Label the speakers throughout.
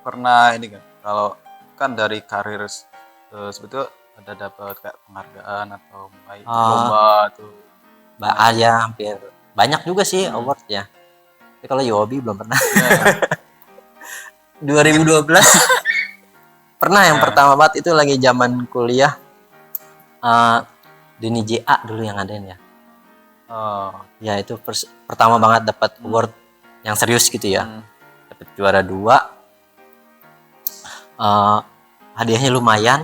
Speaker 1: pernah ini kan, kalau kan dari karir sebetulnya ada dapat kayak penghargaan atau mulai lomba tuh.
Speaker 2: Ya hampir banyak juga sih award ya. Tapi kalau Yobi belum pernah.
Speaker 1: Ya.
Speaker 2: 2012 pernah yang pertama banget itu lagi zaman kuliah. Dini JA dulu yang ngadain ya. Ya itu pertama banget dapat award yang serius gitu ya. Dapat juara 2. Hadiahnya lumayan.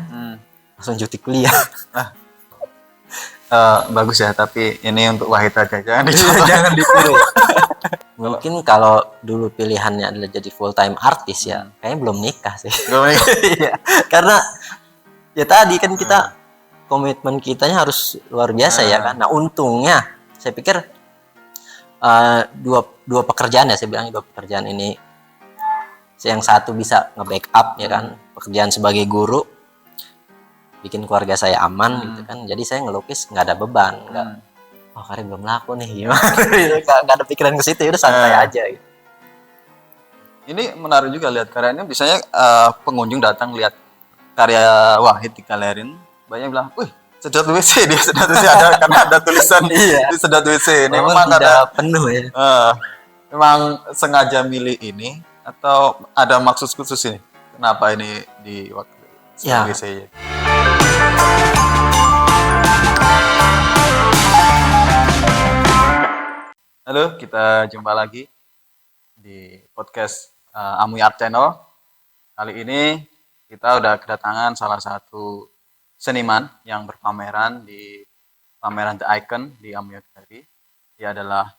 Speaker 2: Langsung cuti kuliah.
Speaker 1: Bagus ya, tapi ini untuk Wahid aja, jangan
Speaker 2: jangan ditiru. Mungkin kalau dulu pilihannya adalah jadi full time artis ya, kayaknya belum nikah sih. Iya. Karena ya tadi kan kita komitmen kitanya harus luar biasa ya kan. Nah untungnya saya pikir dua pekerjaan ya, saya bilang dua pekerjaan ini, yang satu bisa nge-backup ya kan, pekerjaan sebagai guru, bikin keluarga saya aman gitu kan. Jadi saya ngelukis nggak ada beban, karya belum laku nih gimana. Nggak ada pikiran ke situ, udah santai aja gitu.
Speaker 1: Ini menarik juga lihat karyanya. Biasanya pengunjung datang lihat karya Wahid di galerin, banyak bilang, wih sedot WC, dia sedot WC ada karena ada tulisan di sedot WC. Ini memang ada
Speaker 2: penuh ya.
Speaker 1: Memang sengaja milih ini atau ada maksud khusus ini? Kenapa ini di waktu WC ya? Halo, kita jumpa lagi di podcast Amuy Art Channel. Kali ini kita udah kedatangan salah satu seniman yang berpameran di pameran The Icon di Amuy Art Gallery. Dia adalah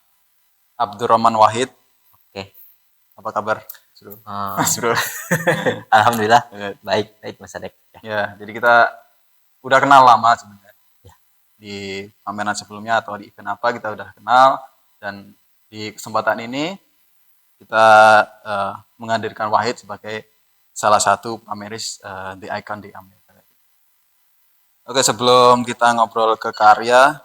Speaker 1: Abdurrahman Wahid.
Speaker 2: Oke.
Speaker 1: Apa kabar? Mas Bro.
Speaker 2: Alhamdulillah. Baik Mas Adek.
Speaker 1: Ya, jadi kita udah kenal lama sebenarnya. Ya. Di pameran sebelumnya atau di event apa kita udah kenal. Dan di kesempatan ini kita menghadirkan Wahid sebagai salah satu pameris The Icon di Amuy Art Gallery. Oke, sebelum kita ngobrol ke karya,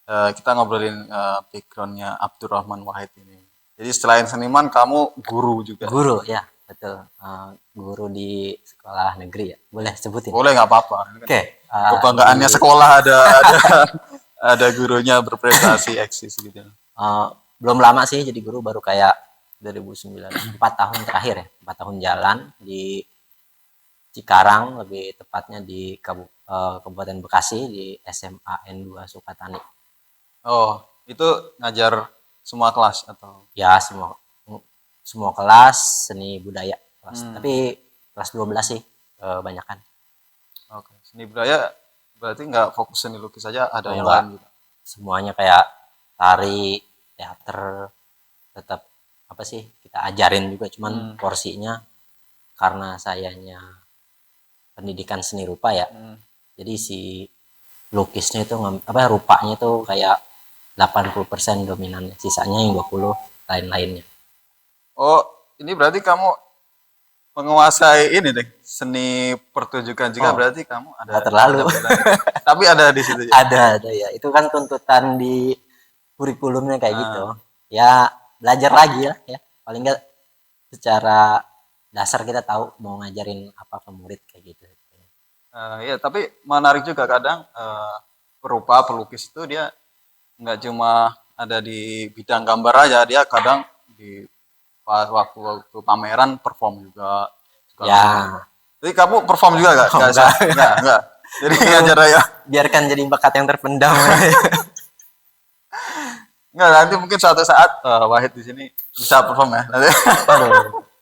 Speaker 1: kita ngobrolin backgroundnya Abdurrahman Wahid ini. Jadi selain seniman, kamu guru juga?
Speaker 2: Guru, ya betul. Guru di sekolah negeri ya, boleh sebutin?
Speaker 1: Boleh, nggak apa-apa.
Speaker 2: Oke.
Speaker 1: Kebanggaannya sekolah ada gurunya berprestasi eksis gitu.
Speaker 2: Belum lama sih jadi guru, baru kayak 2009, 4 tahun terakhir ya, 4 tahun jalan di Cikarang, lebih tepatnya di Kabupaten Bekasi di SMA N2 Sukatani.
Speaker 1: Oh, itu ngajar semua kelas atau?
Speaker 2: Ya, semua kelas seni budaya kelas. Tapi kelas 12 sih kebanyakan.
Speaker 1: Oke, seni budaya berarti nggak fokus seni lukis saja, ada yang lain juga?
Speaker 2: Semuanya kayak tari, teater, tetap apa sih kita ajarin juga, cuman porsinya karena sayanya pendidikan seni rupa ya. Jadi si lukisnya itu rupanya itu kayak 80% dominannya, sisanya yang 20 lain-lainnya.
Speaker 1: Oh, ini berarti kamu menguasai ini deh, seni pertunjukan juga. berarti kamu ada
Speaker 2: terlalu.
Speaker 1: Tapi ada di situ.
Speaker 2: Ada ya. Itu kan tuntutan di kurikulumnya kayak gitu. Ya belajar lagi ya. Paling enggak secara dasar kita tahu mau ngajarin apa ke murid kayak gitu.
Speaker 1: Ya, tapi menarik juga kadang perupa pelukis itu dia nggak cuma ada di bidang gambar aja, dia kadang di waktu pameran perform juga.
Speaker 2: Ya.
Speaker 1: Jadi kamu perform juga nggak? Nggak. Jadi ngajar ya.
Speaker 2: Biarkan jadi bakat yang terpendam.
Speaker 1: Nggak, nanti mungkin suatu saat Wahid di sini bisa perform ya.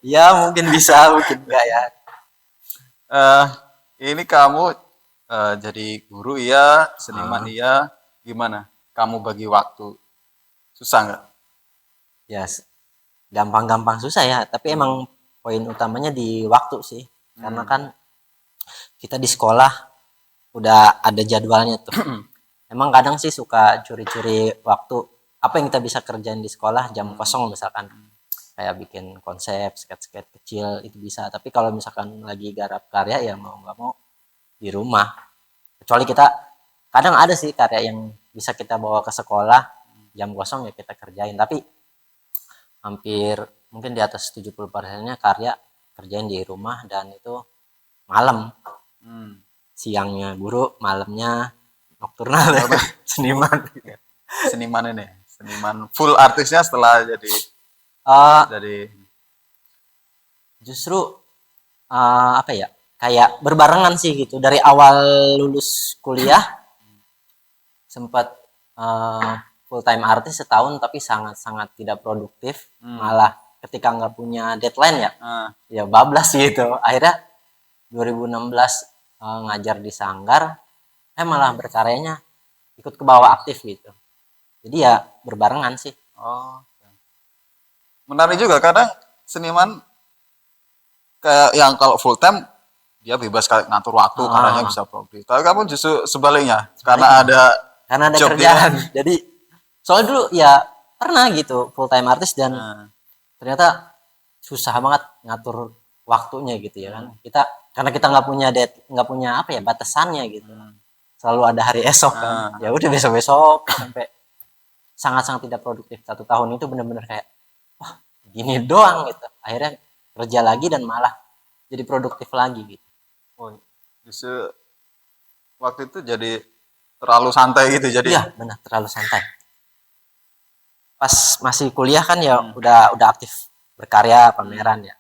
Speaker 2: Ya mungkin bisa, mungkin enggak ya.
Speaker 1: Ini kamu jadi guru iya, seniman iya, gimana? Kamu bagi waktu susah nggak?
Speaker 2: Ya gampang-gampang susah ya, tapi emang poin utamanya di waktu sih. Karena kan kita di sekolah udah ada jadwalnya tuh. Emang kadang sih suka curi-curi waktu, apa yang kita bisa kerjain di sekolah jam kosong misalkan. Kayak bikin konsep, sketch-sketch kecil itu bisa. Tapi kalau misalkan lagi garap karya ya mau nggak mau di rumah. Kecuali kita kadang ada sih karya yang bisa kita bawa ke sekolah, jam kosong ya kita kerjain. Tapi hampir mungkin di atas 70%-nya karya kerjain di rumah, dan itu malam, siangnya guru, malamnya nokturnal ya. Seniman.
Speaker 1: Seniman full artisnya setelah jadi
Speaker 2: Eh,
Speaker 1: dari
Speaker 2: justru apa ya, kayak berbarengan sih gitu, dari awal lulus kuliah sempat full time artis setahun, tapi sangat-sangat tidak produktif. Malah ketika nggak punya deadline ya, ya bablas gitu. Akhirnya 2016 ngajar di Sanggar, malah berkaryanya ikut ke bawah aktif gitu. Jadi ya berbarengan sih.
Speaker 1: oh menarik juga kadang seniman kayak yang kalau full time dia bebas kayak ngatur waktu karyanya bisa produktif. Tapi kamu justru sebaliknya karena ada job
Speaker 2: kerjaan. Jadi soalnya dulu ya pernah gitu full time artis, dan ternyata susah banget ngatur waktunya gitu ya kan. Karena kita nggak punya apa ya, batasannya gitu. Selalu ada hari esok kan. Ya udah besok sampai sangat-sangat tidak produktif. 1 tahun itu benar-benar kayak wah gini doang gitu. Akhirnya kerja lagi dan malah jadi produktif lagi gitu.
Speaker 1: Oh, justru waktu itu jadi terlalu santai gitu jadi.
Speaker 2: Iya benar, terlalu santai. Pas masih kuliah kan ya udah aktif berkarya, pameran ya.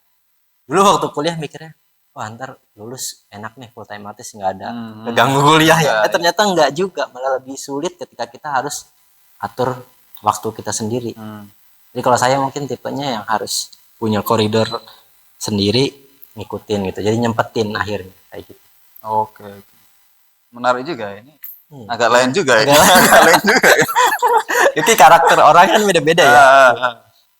Speaker 2: Dulu waktu kuliah mikirnya, wah ntar lulus enak nih full time artis, nggak ada keganggu kuliah ya. Ternyata nggak juga, malah lebih sulit ketika kita harus atur waktu kita sendiri. Jadi kalau saya mungkin tipenya yang harus punya koridor sendiri, ngikutin gitu. Jadi nyempetin akhirnya kayak gitu.
Speaker 1: Oke. Menarik juga ini. Agak lain juga ya. Agak lain juga ya.
Speaker 2: Jadi karakter orang kan beda-beda ya.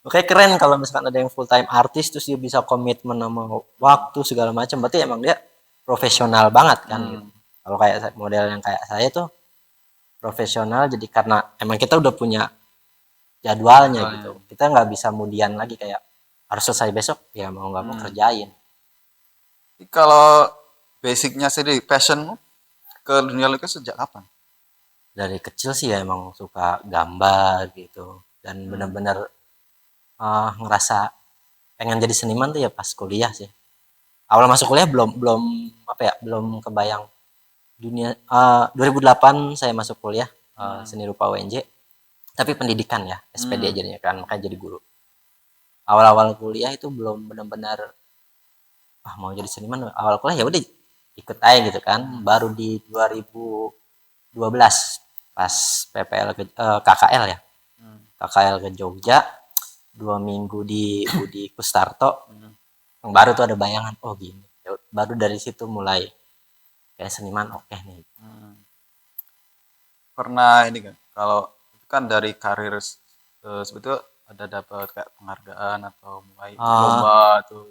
Speaker 2: Oke, keren kalau misalkan ada yang full time artis terus dia bisa komitmen sama waktu segala macam, berarti emang dia profesional banget kan gitu. Kalau kayak model yang kayak saya tuh profesional, jadi karena emang kita udah punya jadwalnya gitu. Kita nggak bisa kemudian lagi kayak harus selesai besok, ya mau nggak mau kerjain.
Speaker 1: Kalau basicnya sendiri passionmu ke dunia lukis sejak kapan?
Speaker 2: Dari kecil sih ya emang suka gambar gitu, dan benar-benar ngerasa pengen jadi seniman tuh ya pas kuliah sih. Awal masuk kuliah belum belum kebayang dunia. 2008 saya masuk kuliah seni rupa UNJ, tapi pendidikan ya, SPD jadinya kan, makanya jadi guru. Awal-awal kuliah itu belum benar-benar mau jadi seniman. Awal kuliah ya udah ikut aja gitu kan. Baru di 2012 pas PPL KKL ya, KKL ke Jogja 2 minggu di Budi Kustarto, baru tuh ada bayangan, oh gini. Baru dari situ mulai kayak seniman, oke nih.
Speaker 1: Pernah ini kan, kalau itu kan dari karir sebetulnya ada dapat kayak penghargaan atau mulai lomba tuh.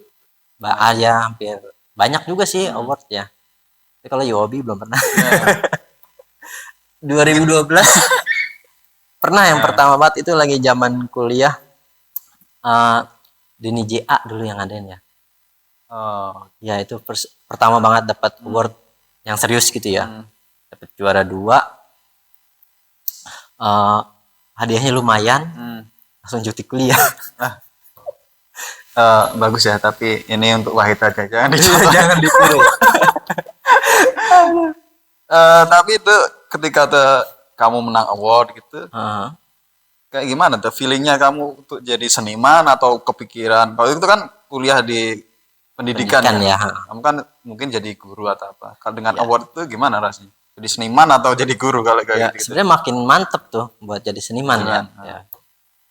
Speaker 2: Ya hampir banyak juga sih award ya. Tapi kalau Yobi belum pernah. 2012 pernah yang pertama banget itu lagi zaman kuliah. Denny JA dulu yang ngadain ya. Ya itu pertama banget dapat award yang serius gitu ya. Dapat juara 2. Hadiahnya lumayan. Langsung cuti kuliah.
Speaker 1: Bagus ya, tapi ini untuk Wahid aja, jangan dicontoh.
Speaker 2: Jangan ditiru.
Speaker 1: Tapi itu ketika kamu menang award gitu, kayak gimana tuh feelingnya kamu untuk jadi seniman atau kepikiran? Kalau itu kan kuliah di pendidikan ya. Kamu kan mungkin jadi guru atau apa. Kalau dengan award itu gimana rasanya? Jadi seniman atau jadi guru kalau kayak gitu?
Speaker 2: Sebenarnya makin mantep tuh buat jadi seniman ya.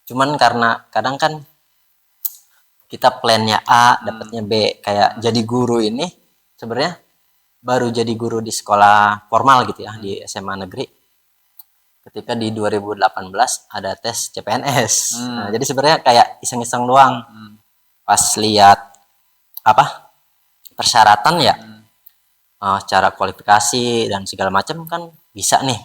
Speaker 2: Cuman karena kadang kan kita plannya A, dapatnya B. Kayak jadi guru ini sebenarnya baru jadi guru di sekolah formal gitu ya, di SMA negeri. Ketika di 2018 ada tes CPNS. Nah, jadi sebenarnya kayak iseng-iseng doang. Pas lihat persyaratan ya, cara kualifikasi dan segala macam kan bisa nih.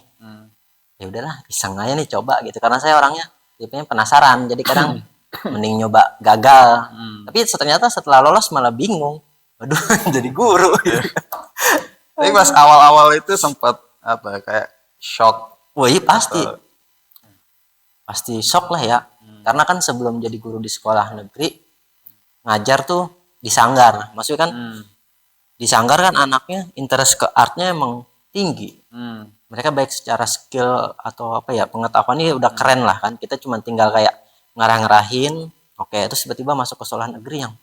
Speaker 2: Ya udahlah, iseng aja nih coba gitu. Karena saya orangnya tipenya penasaran. Jadi kadang mending nyoba gagal. Tapi ternyata setelah lolos malah bingung. Waduh, jadi guru.
Speaker 1: Tapi pas awal-awal itu sempat kayak shock.
Speaker 2: Wah iya pasti shock lah ya. Karena kan sebelum jadi guru di sekolah negeri, ngajar tuh di Sanggar. Maksudnya kan
Speaker 1: Hmm.
Speaker 2: di Sanggar kan anaknya interest ke artnya emang tinggi.
Speaker 1: Hmm.
Speaker 2: Mereka baik secara skill atau apa ya, pengetahuannya udah keren lah kan. Kita cuma tinggal kayak ngarah-ngarahin, oke, terus tiba-tiba masuk ke sekolah negeri yang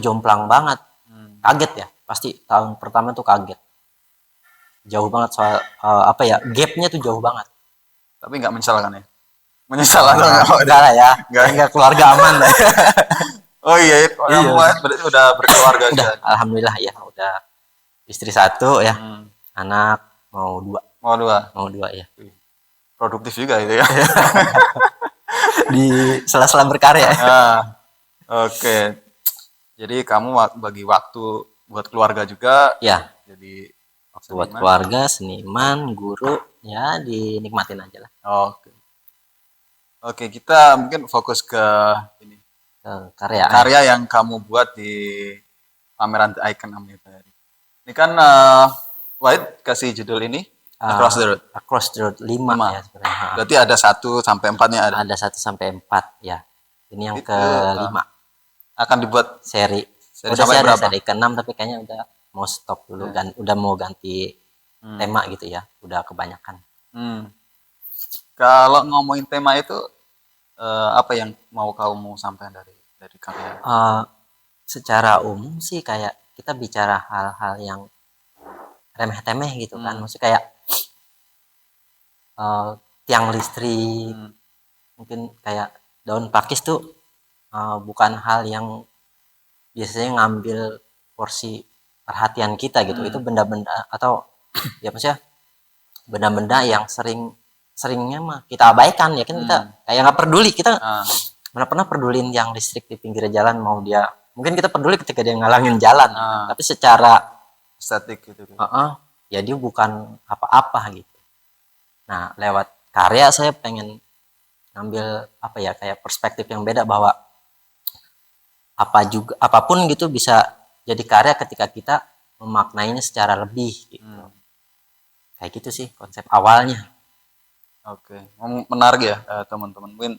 Speaker 2: jomplang banget. Kaget ya, pasti tahun pertama tuh kaget. Jauh banget soal apa ya, gapnya tuh jauh banget.
Speaker 1: Tapi nggak menyesal kan ya? Menyesal atau nggak?
Speaker 2: Enggak lah ya,
Speaker 1: Nggak.
Speaker 2: enggak, keluarga aman lah.
Speaker 1: Oh iya, kamu berarti udah berkeluarga
Speaker 2: Udah,
Speaker 1: juga.
Speaker 2: alhamdulillah ya, udah istri 1 ya,
Speaker 1: Hmm.
Speaker 2: anak mau 2,
Speaker 1: Mau 2.
Speaker 2: mau 2 ya.
Speaker 1: Produktif juga itu ya.
Speaker 2: Di sela-sela berkarya.
Speaker 1: Nah, oke. Jadi kamu bagi waktu buat keluarga juga.
Speaker 2: Ya,
Speaker 1: Jadi
Speaker 2: buat
Speaker 1: seniman.
Speaker 2: keluarga, seniman, guru, ya dinikmatin aja lah.
Speaker 1: Oke. Oke, kita mungkin fokus ke ini.
Speaker 2: Karya.
Speaker 1: Karya yang kamu buat di pameran The Icon Amerika. Ini kan White kasih judul ini Across the Road.
Speaker 2: Across the Road 5 ya sebenarnya.
Speaker 1: Berarti ada 1-4-nya ada.
Speaker 2: Ada 1-4 ya. Ini yang
Speaker 1: Itu,
Speaker 2: ke-5
Speaker 1: akan dibuat
Speaker 2: seri.
Speaker 1: seri
Speaker 2: Udah
Speaker 1: sampai
Speaker 2: sih ada
Speaker 1: berapa?
Speaker 2: seri ke-6 tapi kayaknya udah mau stop dulu dan udah mau ganti tema gitu ya. Udah kebanyakan.
Speaker 1: Kalau ngomongin tema itu apa yang mau kamu sampaikan dari karya?
Speaker 2: Secara umum sih kayak kita bicara hal-hal yang remeh-temeh gitu kan. Maksudnya kayak tiang listrik, mungkin kayak daun pakis tuh bukan hal yang biasanya ngambil porsi perhatian kita gitu. Itu benda-benda atau ya maksudnya benda-benda yang seringnya mah kita abaikan ya kan, kita kayak nggak peduli, kita mana pernah pedulin yang listrik di pinggir jalan, mau dia mungkin kita peduli ketika dia ngalangin jalan, tapi secara
Speaker 1: estetik gitu.
Speaker 2: ya dia bukan apa-apa gitu. Nah, lewat karya saya pengen ngambil apa ya, kayak perspektif yang beda bahwa apapun gitu bisa jadi karya ketika kita memaknainya secara lebih gitu. Kayak gitu sih konsep awalnya.
Speaker 1: Oke, menarik ya teman-teman. Mungkin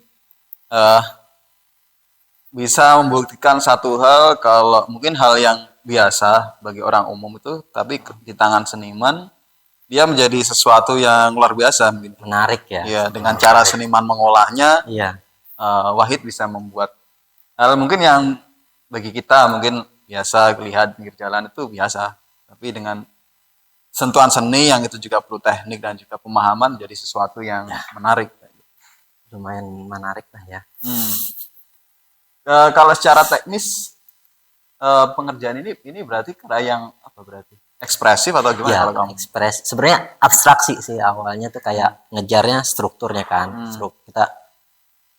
Speaker 1: bisa membuktikan satu hal, kalau mungkin hal yang biasa bagi orang umum itu, tapi di tangan seniman dia menjadi sesuatu yang luar biasa mungkin.
Speaker 2: Menarik ya.
Speaker 1: Iya, dengan cara seniman mengolahnya,
Speaker 2: Iya.
Speaker 1: Wahid bisa membuat hal mungkin yang bagi kita mungkin biasa lihat pinggir jalan itu biasa, tapi dengan sentuhan seni yang itu juga perlu teknik dan juga pemahaman, jadi sesuatu yang menarik.
Speaker 2: Lumayan menarik lah ya.
Speaker 1: Kalau secara teknis pengerjaan ini berarti karya yang apa berarti? Ekspresif atau gimana
Speaker 2: Ya,
Speaker 1: kalau kamu?
Speaker 2: sebenarnya abstraksi sih awalnya tuh, kayak ngejarnya strukturnya kan.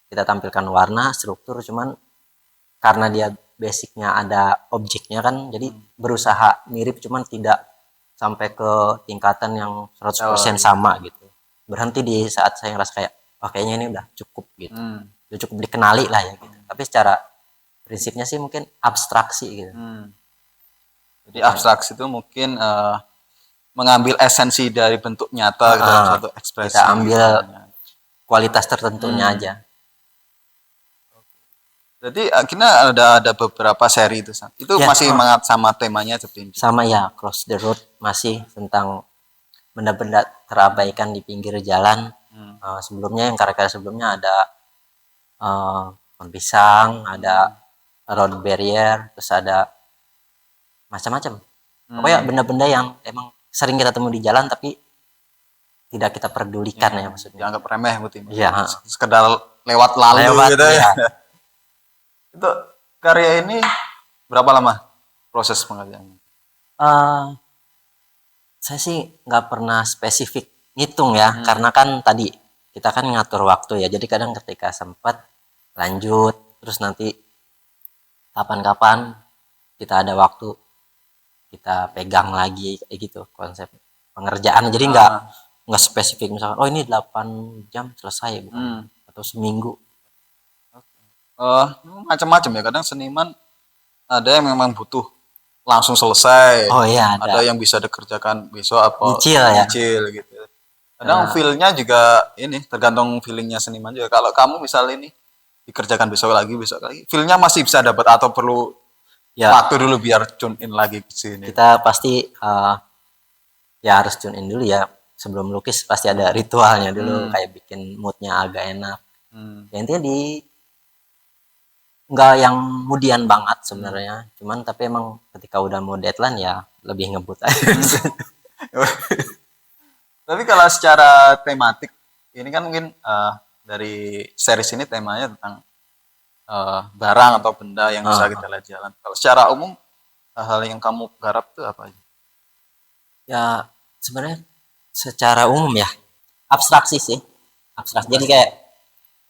Speaker 2: Kita tampilkan warna, struktur, cuman karena dia basicnya ada objeknya kan, jadi berusaha mirip cuman tidak sampai ke tingkatan yang 100% sama gitu. Berhenti di saat saya ngerasa kayak kayaknya ini udah cukup gitu. Udah cukup dikenali lah ya gitu. Tapi secara prinsipnya sih mungkin abstraksi gitu.
Speaker 1: Jadi abstraksi itu mungkin mengambil esensi dari bentuk nyata ke dalam satu ekspresi.
Speaker 2: Kita ambil kualitas tertentunya aja.
Speaker 1: Jadi akhirnya ada beberapa seri itu. Itu ya, masih sama temanya seperti ini.
Speaker 2: Sama ya, Cross the Road masih tentang benda-benda terabaikan di pinggir jalan. Sebelumnya yang karya-karya sebelumnya ada pohon pisang, ada road barrier, terus ada macam-macam. Pokoknya benda-benda yang emang sering kita temui di jalan tapi tidak kita pedulikan ya maksudnya.
Speaker 1: Dianggap remeh berarti.
Speaker 2: Iya.
Speaker 1: Sekedar lewat lalu gitu ya. Itu karya ini berapa lama proses pengerjaannya?
Speaker 2: Saya sih nggak pernah spesifik ngitung ya, karena kan tadi kita kan ngatur waktu ya, jadi kadang ketika sempat lanjut, terus nanti kapan-kapan kita ada waktu kita pegang lagi kayak gitu konsep pengerjaan. Jadi nggak spesifik misalkan ini 8 jam selesai bukan, atau seminggu.
Speaker 1: Macam-macam ya, kadang seniman ada yang memang butuh langsung selesai.
Speaker 2: Oh iya,
Speaker 1: ada yang bisa dikerjakan besok apa
Speaker 2: nyicil
Speaker 1: gitu. Kadang feel-nya juga ini tergantung feelingnya seniman juga. Kalau kamu misal ini dikerjakan besok lagi, feel-nya masih bisa dapat atau perlu
Speaker 2: Ya,
Speaker 1: waktu dulu biar tune in lagi ke sini?
Speaker 2: kita pasti ya harus tune in dulu ya. Sebelum lukis pasti ada ritualnya dulu, kayak bikin moodnya agak enak. Ya, intinya nggak yang kemudian banget sebenarnya, cuman tapi emang ketika udah mau deadline ya lebih ngebut aja.
Speaker 1: Tapi kalau secara tematik, ini kan mungkin dari series ini temanya tentang barang atau benda yang bisa kita lihat jalan. Kalau secara umum, hal yang kamu garap tuh apa aja?
Speaker 2: Ya sebenarnya secara umum ya abstraksi sih, abstraksi. Jadi kayak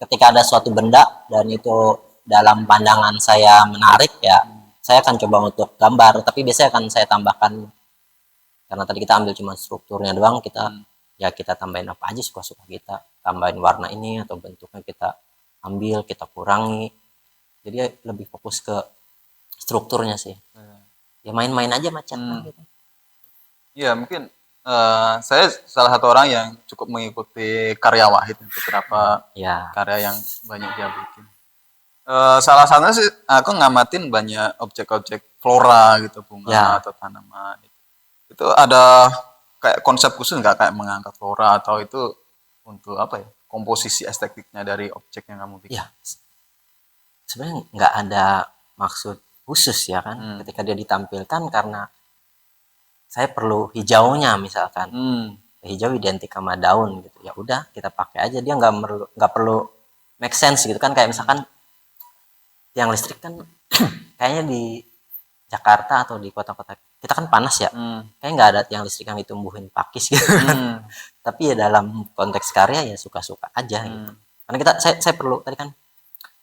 Speaker 2: ketika ada suatu benda dan itu dalam pandangan saya menarik ya, saya akan coba untuk gambar, tapi biasanya akan saya tambahkan, karena tadi kita ambil cuma strukturnya doang, kita ya kita tambahin apa aja suka-suka kita, tambahin warna ini atau bentuknya kita ambil, kita kurangi, jadi lebih fokus ke strukturnya sih. Ya main-main aja macam gitu.
Speaker 1: Iya, mungkin saya salah satu orang yang cukup mengikuti karya Wahid, beberapa
Speaker 2: Ya,
Speaker 1: karya yang banyak dia bikin. Salah satunya sih aku ngamatin banyak objek-objek flora gitu, bunga
Speaker 2: Ya.
Speaker 1: atau tanaman. Itu ada kayak konsep khusus nggak, kayak mengangkat flora, atau itu untuk apa ya, komposisi estetiknya dari objek yang kamu bikin?
Speaker 2: ya sebenarnya nggak ada maksud khusus ya kan, ketika dia ditampilkan karena saya perlu hijaunya misalkan. Hijau identik sama daun gitu, ya udah kita pakai aja, dia nggak perlu make sense gitu kan. Kayak misalkan tiang listrik kan kayaknya di Jakarta atau di kota-kota kita kan panas ya, kayak nggak ada tiang listrik yang ditumbuhin pakis gitu kan. Tapi ya dalam konteks karya ya suka-suka aja gitu, karena saya perlu tadi kan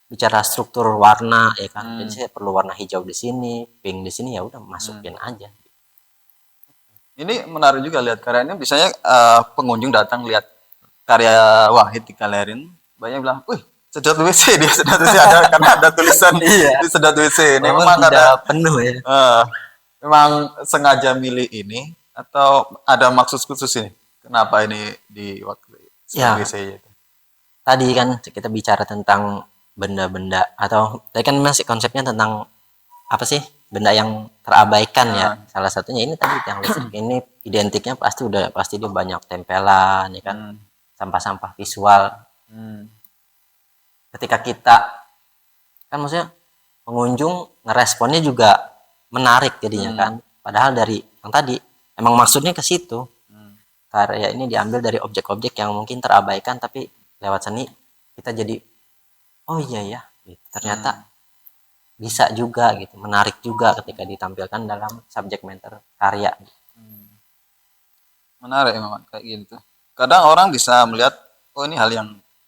Speaker 2: bicara struktur warna ya kan, jadi saya perlu warna hijau di sini, pink di sini, ya udah masukin aja.
Speaker 1: Ini menarik juga lihat karya ini. Biasanya pengunjung datang lihat karya Wahid di galerin, banyak bilang, wih, sedot WC, dia sedot WC ada karena ada tulisan di sedot WC. Ini memang
Speaker 2: tidak penuh ya.
Speaker 1: Memang sengaja milih ini atau ada maksud khusus ini? Kenapa ini di waktu sedot WC itu?
Speaker 2: Tadi kan kita bicara tentang benda-benda, atau tadi kan masih konsepnya tentang apa sih, benda yang terabaikan ya. Salah satunya ini tadi yang listrik ini identiknya pasti dia banyak tempelan ya kan, sampah-sampah visual. Ketika kita kan maksudnya pengunjung ngeresponnya juga menarik jadinya kan, padahal dari yang tadi emang maksudnya ke situ. Karya ini diambil dari objek-objek yang mungkin terabaikan, tapi lewat seni kita jadi oh iya ya gitu. Ternyata bisa juga gitu, menarik juga ketika ditampilkan dalam subject matter karya.
Speaker 1: Menarik memang kayak gitu. Kadang orang bisa melihat, oh ini hal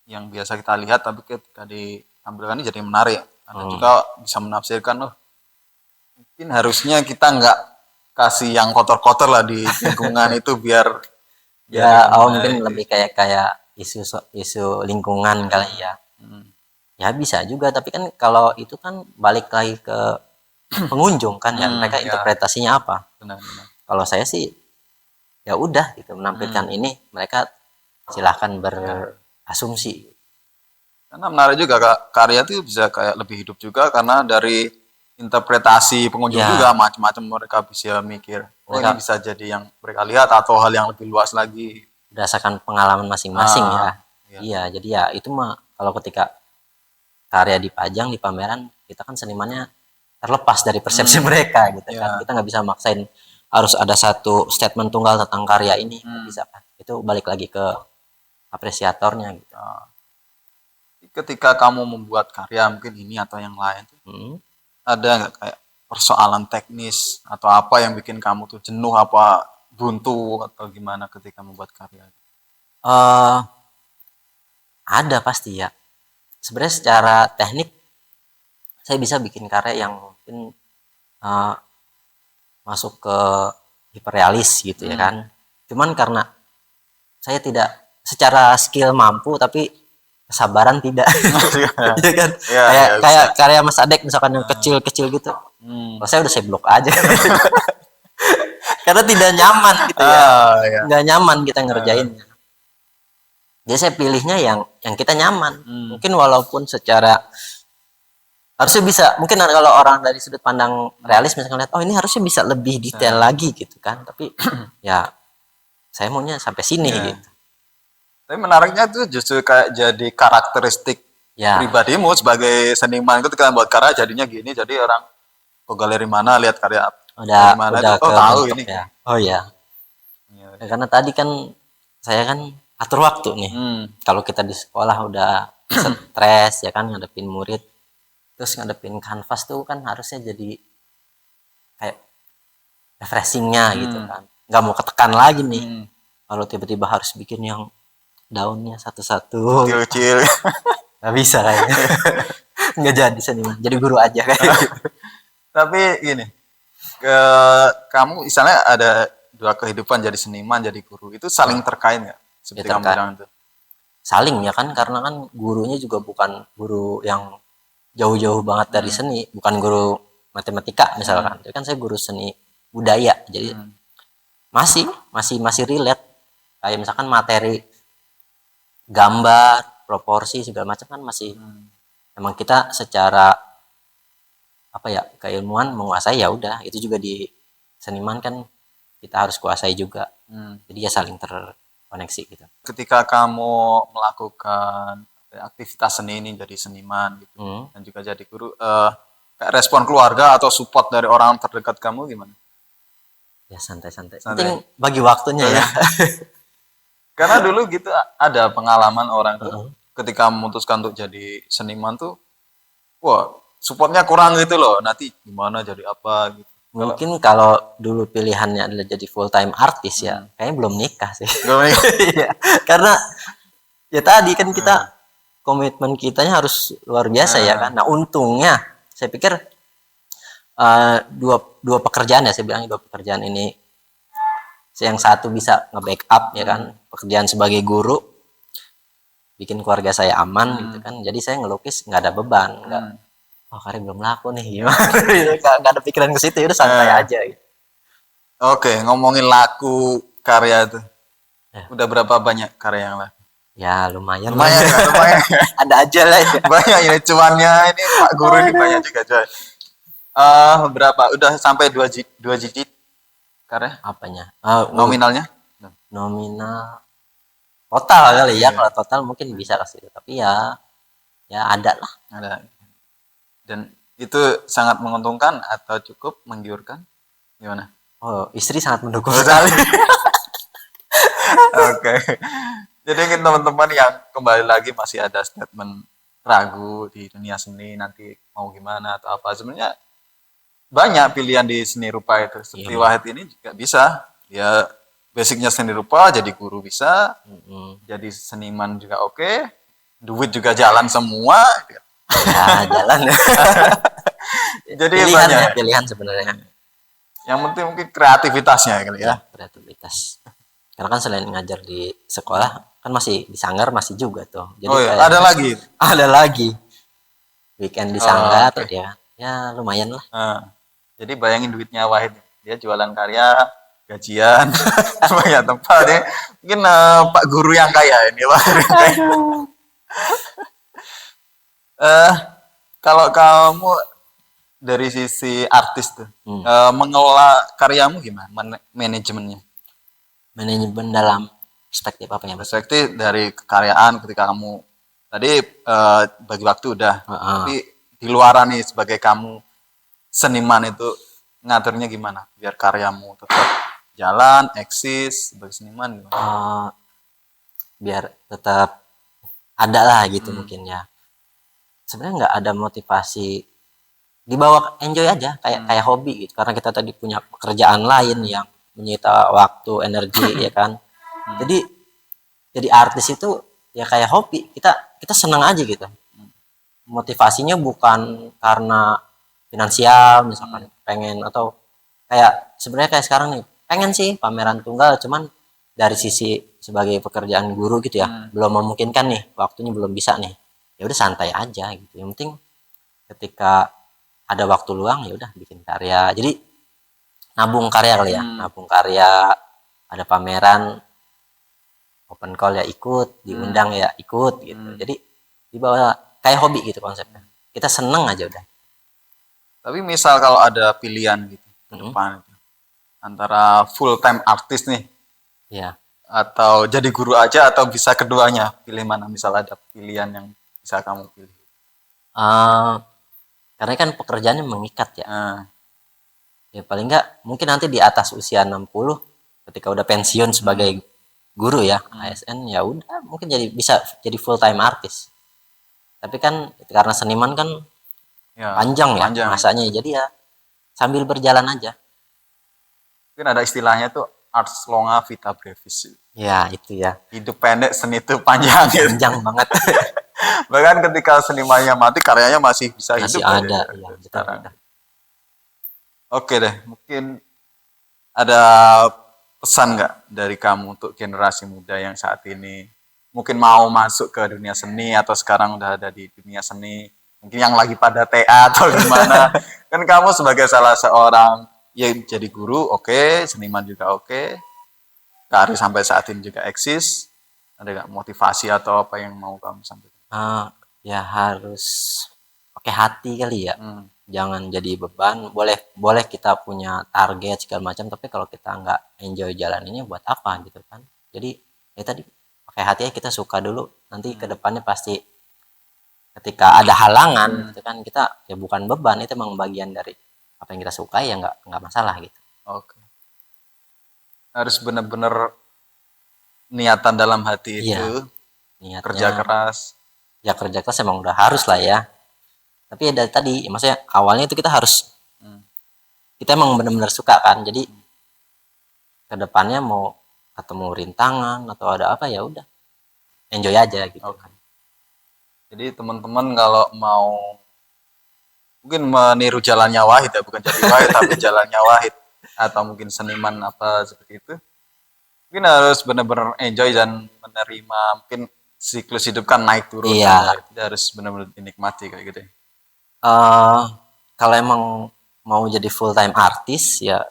Speaker 1: yang biasa kita lihat, tapi ketika ditampilkan ini jadi menarik. Ada juga bisa menafsirkan, oh mungkin harusnya kita nggak kasih yang kotor-kotor lah di lingkungan itu biar
Speaker 2: Ya mungkin lebih kayak isu lingkungan kali ya. Ya bisa juga, tapi kan kalau itu kan balik lagi ke pengunjung kan ya, mereka interpretasinya apa.
Speaker 1: Benar-benar.
Speaker 2: Kalau saya sih ya udah gitu, menampilkan ini, mereka silahkan berasumsi.
Speaker 1: Karena menarik juga, karya itu bisa kayak lebih hidup juga karena dari interpretasi pengunjung juga macam-macam, mereka bisa mikir, oh ini bisa jadi yang mereka lihat atau hal yang lebih luas lagi
Speaker 2: berdasarkan pengalaman masing-masing ya. Iya, jadi ya itu mah kalau ketika karya dipajang di pameran, kita kan senimannya terlepas dari persepsi mereka gitu kan. Kita nggak bisa maksain harus ada satu statement tunggal tentang karya ini, nggak bisa kan. Itu balik lagi ke apresiatornya gitu.
Speaker 1: Ketika kamu membuat karya mungkin ini atau yang lain, ada nggak kayak persoalan teknis atau apa yang bikin kamu tuh jenuh, apa buntu atau gimana ketika membuat karya?
Speaker 2: Ada pasti ya. Sebenarnya secara teknik saya bisa bikin karya yang mungkin masuk ke hiperrealis gitu ya kan. Cuman karena saya tidak secara skill mampu, tapi kesabaran tidak. Ya kan? Kayak karya Mas Adek misalkan yang kecil-kecil gitu. Kalau saya udah blok aja. Karena tidak nyaman gitu ya. Nggak nyaman kita ngerjainnya. Jadi saya pilihnya yang kita nyaman. Mungkin walaupun secara harusnya bisa, mungkin kalau orang dari sudut pandang realis misalnya lihat, oh ini harusnya bisa lebih detail lagi gitu kan, tapi ya saya maunya sampai sini
Speaker 1: Ya.
Speaker 2: gitu.
Speaker 1: Tapi menariknya tuh justru kayak jadi karakteristik
Speaker 2: Ya,
Speaker 1: pribadimu sebagai seniman itu ketika buat karya jadinya gini, jadi orang ke galeri mana lihat karya dari mana itu,
Speaker 2: udah
Speaker 1: oh tahu
Speaker 2: kebentuk
Speaker 1: ini.
Speaker 2: ya. Oh ya.
Speaker 1: Iya.
Speaker 2: Ya, karena tadi kan saya kan atur waktu nih.
Speaker 1: Hmm.
Speaker 2: Kalau kita di sekolah udah stres ya kan ngadepin murid, terus ngadepin kanvas tuh kan harusnya jadi kayak refreshingnya gitu kan. Nggak mau ketekan lagi nih.
Speaker 1: Hmm.
Speaker 2: Kalau tiba-tiba harus bikin yang daunnya satu-satu,
Speaker 1: Kecil-kecil.
Speaker 2: nggak bisa kayaknya. Nggak jadi seniman, jadi guru aja kayak gitu.
Speaker 1: Tapi gini, ke kamu misalnya ada dua kehidupan jadi seniman, jadi guru, itu saling terkait nggak? Seperti
Speaker 2: Ya,
Speaker 1: kamu bilang itu.
Speaker 2: saling ya kan, karena kan gurunya juga bukan guru yang jauh-jauh banget dari seni, bukan guru matematika misalkan. Jadi kan saya guru seni budaya, jadi masih relate. Kayak misalkan materi gambar, proporsi segala macam kan masih emang kita secara apa ya keilmuan menguasai, ya udah itu juga di seniman kan kita harus kuasai juga. Jadi ya saling terkoneksi gitu.
Speaker 1: Ketika kamu melakukan aktivitas seni ini jadi seniman gitu, dan juga jadi guru, kayak respon keluarga atau support dari orang terdekat kamu gimana?
Speaker 2: Ya santai-santai.
Speaker 1: Santai.
Speaker 2: Penting bagi waktunya ya.
Speaker 1: Karena dulu gitu ada pengalaman orang tuh ketika memutuskan untuk jadi seniman tuh, wah supportnya kurang gitu loh. Nanti gimana jadi apa gitu.
Speaker 2: Mungkin kalau dulu pilihannya adalah jadi full time artis ya, kayaknya belum nikah sih. Iya. Karena ya tadi kan kita komitmen kitanya harus luar biasa ya kan. Nah untungnya saya pikir dua pekerjaan ya, saya bilang dua pekerjaan ini, yang satu bisa nge-backup ya kan, pekerjaan sebagai guru bikin keluarga saya aman gitu kan, jadi saya ngelukis nggak ada beban, nggak oh karya belum laku nih gimana gitu. Nggak ada pikiran ke situ, udah santai aja gitu.
Speaker 1: Oke, ngomongin laku karya tuh, udah berapa banyak karya yang laku?
Speaker 2: Ya lumayan
Speaker 1: Lumayan, lumayan.
Speaker 2: ada aja lah ya.
Speaker 1: Banyak ini cuannya, ini Pak Guru ini banyak juga coy. Berapa? Udah sampai 2 digit karya?
Speaker 2: Apanya?
Speaker 1: Nominalnya?
Speaker 2: Nominal total kali ya, kalau total mungkin bisa kasih, tapi ya ada lah.
Speaker 1: Ada. Dan itu sangat menguntungkan atau cukup menggiurkan? Gimana?
Speaker 2: Oh, istri sangat mendukung sekali.
Speaker 1: Oke. Jadi mungkin teman-teman yang kembali lagi masih ada statement ragu di dunia seni nanti mau gimana atau apa, sebenarnya banyak pilihan di seni rupa itu. Seperti Wahid ini juga bisa. Ya basicnya seni rupa, jadi guru bisa, jadi seniman juga oke, duit juga jalan semua.
Speaker 2: Ya jalan.
Speaker 1: Jadi
Speaker 2: pilihan
Speaker 1: banyak.
Speaker 2: ya, pilihan sebenarnya.
Speaker 1: Yang penting mungkin kreativitasnya kali ya.
Speaker 2: Kreativitas. Karena kan selain ngajar di sekolah kan masih di sanggar masih juga tuh. Jadi
Speaker 1: Oh iya,
Speaker 2: kayak
Speaker 1: ada lagi.
Speaker 2: ada lagi. Weekend di sanggar tuh
Speaker 1: okay.
Speaker 2: ya lumayan lah.
Speaker 1: Jadi bayangin duitnya Wahid, dia jualan karya, gajian, banyak tempat ya. Mungkin Pak Guru yang kaya ini, Pak. Kalau kamu dari sisi artis tuh, mengelola karyamu gimana? Manajemennya?
Speaker 2: Manajemen dalam perspektif apa ya?
Speaker 1: Perspektif dari kekaryaan ketika kamu tadi bagi waktu udah, tapi di luaran nih sebagai kamu seniman itu ngaturnya gimana? Biar karyamu tetap jalan, eksis sebagai seniman gimana?
Speaker 2: Biar tetap ada lah gitu mungkin ya. Sebenarnya nggak ada motivasi, dibawa enjoy aja kayak hobi gitu, karena kita tadi punya pekerjaan lain yang menyita waktu energi ya kan. Jadi artis itu ya kayak hobi, kita senang aja gitu. Motivasinya bukan karena finansial misalkan pengen, atau kayak sebenarnya kayak sekarang nih pengen sih pameran tunggal, cuman dari sisi sebagai pekerjaan guru gitu ya belum memungkinkan nih, waktunya belum bisa nih, ya udah santai aja gitu. Yang penting ketika ada waktu luang ya udah bikin karya, jadi nabung karya kali ya, nabung karya, ada pameran open call ya ikut, diundang ya ikut gitu. Jadi dibawa kayak hobi gitu konsepnya. kita seneng aja udah.
Speaker 1: Tapi misal kalau ada pilihan gitu ke
Speaker 2: Mm-mm.
Speaker 1: depan itu, antara full time artis nih
Speaker 2: Ya.
Speaker 1: atau jadi guru aja atau bisa keduanya, pilih mana? Misal ada pilihan yang bisa kamu pilih.
Speaker 2: Eh, karena kan pekerjaannya mengikat ya.
Speaker 1: Nah,
Speaker 2: Ya paling nggak mungkin nanti di atas usia 60 ketika udah pensiun sebagai guru ya, ASN, ya udah mungkin bisa jadi full time artis. Tapi kan karena seniman kan
Speaker 1: ya
Speaker 2: panjang ya
Speaker 1: panjang.
Speaker 2: masanya, jadi ya sambil berjalan aja.
Speaker 1: Mungkin ada istilahnya tuh ars longa vita brevis.
Speaker 2: Ya itu ya,
Speaker 1: Hidup pendek, seni itu panjang gitu.
Speaker 2: panjang banget.
Speaker 1: Bahkan ketika senimannya mati, karyanya masih bisa
Speaker 2: Masih
Speaker 1: hidup aja
Speaker 2: ada,
Speaker 1: gitu,
Speaker 2: ya betul,
Speaker 1: sekarang.
Speaker 2: betul.
Speaker 1: Oke deh, mungkin ada pesan nggak dari kamu untuk generasi muda yang saat ini mungkin mau masuk ke dunia seni atau sekarang udah ada di dunia seni, mungkin yang lagi pada TA atau gimana? Kan kamu sebagai salah seorang yang jadi guru, oke, seniman juga oke, karir sampai saat ini juga eksis. Ada nggak motivasi atau apa yang mau kamu sampaikan?
Speaker 2: Ya harus pakai hati kali ya.
Speaker 1: Hmm.
Speaker 2: Jangan jadi beban. Boleh kita punya target segala macam, tapi kalau kita nggak enjoy jalaninnya buat apa gitu kan. Jadi ya tadi pakai hati ya, kita suka dulu. Nanti kedepannya pasti ketika ada halangan gitu kan, kita ya bukan beban, itu emang bagian dari apa yang kita suka, ya nggak masalah gitu.
Speaker 1: Oke. Harus benar-benar niatan dalam hati
Speaker 2: Iya,
Speaker 1: itu,
Speaker 2: niatnya
Speaker 1: kerja keras.
Speaker 2: ya kerja keras emang udah harus lah ya. Tapi ya dari tadi ya, maksudnya awalnya itu kita harus kita emang benar-benar suka kan, jadi kedepannya mau ketemu rintangan atau ada apa, ya udah enjoy aja gitu.
Speaker 1: Oke. Jadi teman-teman kalau mau mungkin meniru jalannya Wahid ya, bukan jadi Wahid tapi jalannya Wahid, atau mungkin seniman apa seperti itu, mungkin harus benar-benar enjoy dan menerima mungkin siklus hidup kan naik turun.
Speaker 2: Iya.
Speaker 1: Jadi harus benar-benar dinikmati kayak gitu.
Speaker 2: Kalau emang mau jadi full time artis ya,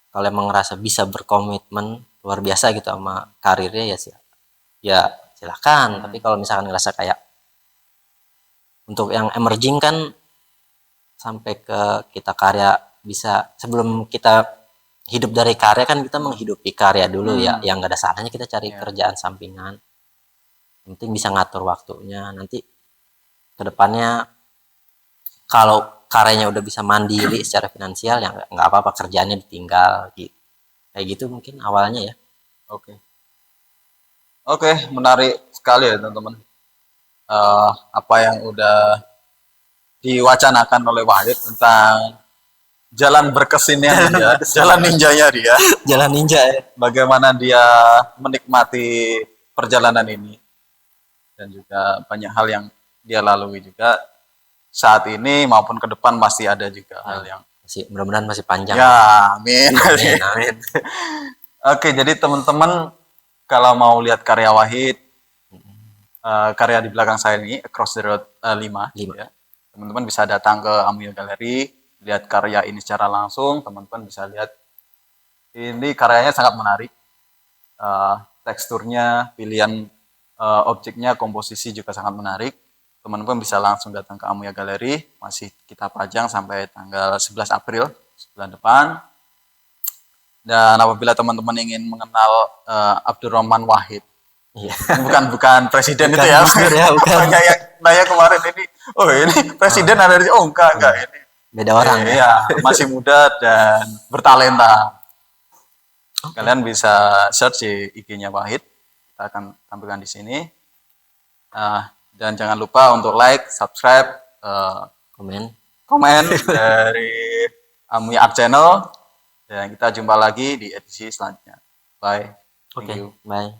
Speaker 2: kalau emang ngerasa bisa berkomitmen luar biasa gitu sama karirnya ya silakan. Tapi kalau misalkan ngerasa kayak untuk yang emerging kan, sampai ke kita karya bisa, sebelum kita hidup dari karya kan kita menghidupi karya dulu ya, yang nggak ada salahnya kita cari kerjaan sampingan. Yang penting bisa ngatur waktunya. Nanti kedepannya kalau karyanya udah bisa mandiri secara finansial, ya nggak apa-apa kerjaannya ditinggal gitu. Kayak gitu mungkin awalnya ya.
Speaker 1: Oke, menarik sekali ya teman-teman. Apa yang udah diwacanakan oleh Wahid tentang jalan berkesinian dia, jalan ninjanya dia,
Speaker 2: Jalan ninja ya.
Speaker 1: bagaimana dia menikmati perjalanan ini, dan juga banyak hal yang dia lalui juga saat ini maupun ke depan masih ada juga hal yang
Speaker 2: Mudah-mudahan masih panjang.
Speaker 1: ya, amin.
Speaker 2: Amin, amin.
Speaker 1: Oke, jadi teman-teman kalau mau lihat karya Wahid, karya di belakang saya ini Across the Road 5. Ya. Teman-teman bisa datang ke Amuya Gallery, lihat karya ini secara langsung. Teman-teman bisa lihat ini karyanya sangat menarik, teksturnya, pilihan objeknya, komposisi juga sangat menarik. Teman-teman bisa langsung datang ke Amuya Gallery, masih kita pajang sampai tanggal 11 April bulan depan. Dan apabila teman-teman ingin mengenal Abdurrahman Wahid, bukan presiden bukan, itu ya, bukan. Banyak kemarin ini, oh ini presiden ada di, oh enggak ini
Speaker 2: beda orang
Speaker 1: ya, masih muda dan bertalenta. Kalian bisa search di IG-nya Wahid, kita akan tampilkan di sini. Dan jangan lupa untuk like, subscribe, komen dari Amuya Art Channel. Dan kita jumpa lagi di edisi selanjutnya. Bye.
Speaker 2: Oke, bye.